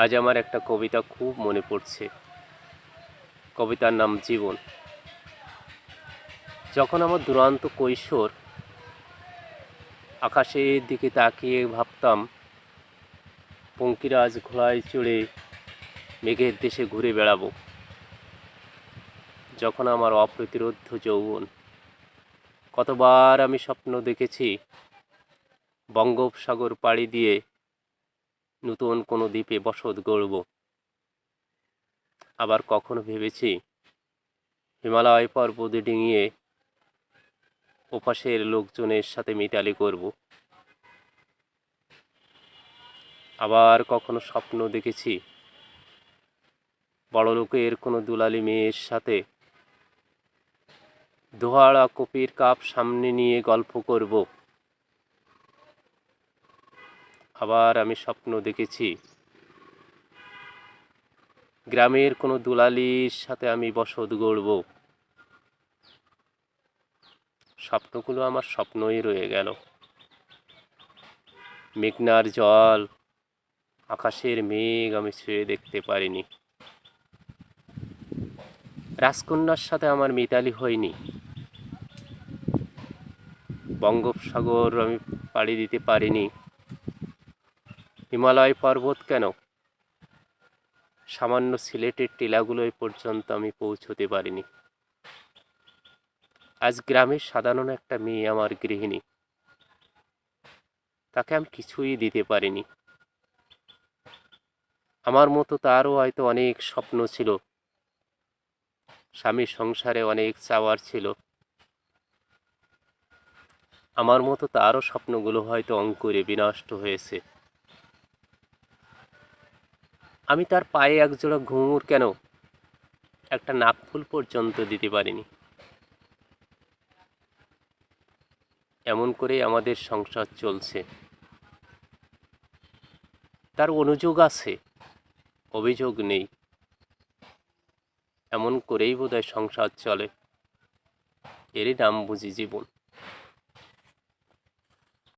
আজ আমার একটা কবিতা খুব মনে পড়ছে। কবিতার নাম জীবন। যখন আমার দুরন্ত কৈশোর, আকাশের দিকে তাকিয়ে ভাবতাম পঙ্কিরাজ ঘোড়ায় চড়ে মেঘের দেশে ঘুরে বেড়াবো। যখন আমার অপ্রতিরোধ্য যৌবন, কতবার আমি স্বপ্ন দেখেছি বঙ্গোপসাগর পাড়ি দিয়ে নতুন কোনো দ্বীপে বসত গড়ব। আবার কখনো ভেবেছি হিমালয় পর্বত ডিঙিয়ে ওপাশের লোকজনের সাথে মিতালি করব। আবার কখনো স্বপ্ন দেখেছি বড়লোকের কোনো দুলালি মেয়ের সাথে দোহাড়া কপির কাপ সামনে নিয়ে গল্প করব। আবার আমি স্বপ্ন দেখেছি গ্রামের কোনো দুলালির সাথে আমি বসত গড়ব। স্বপ্নগুলো আমার স্বপ্নই রয়ে গেল। মেঘনার জল, আকাশের মেঘ আমি ছুঁয়ে দেখতে পারিনি। রাজকন্যার সাথে আমার মিতালি হয়নি। বঙ্গোপসাগর আমি পাড়ি দিতে পারিনি। হিমালয় পর্বত কেন, সামান্য সিলেটের টিলাগুলোয় পর্যন্ত আমি পৌঁছতে পারিনি। আজ গ্রামের সাধারণ একটা মেয়ে আমার গৃহিণী, তাকে আমি কিছুই দিতে পারিনি। আমার মতো তারও হয়তো অনেক স্বপ্ন ছিল, স্বামীর সংসারে অনেক চাওয়ার ছিল। আমার মতো তারও স্বপ্নগুলো হয়তো অঙ্কুরে বিনষ্ট হয়েছে। আমি তার পায়ে একজোড়া ঘুঙুর কেন, একটা নাকফুল পর্যন্ত দিতে পারিনি। এমন করেই আমাদের সংসার চলছে। তার অনুযোগ আছে, অভিযোগ নেই। এমন করেই বোধহয় সংসার চলে। এরই নাম বুঝি জীবন।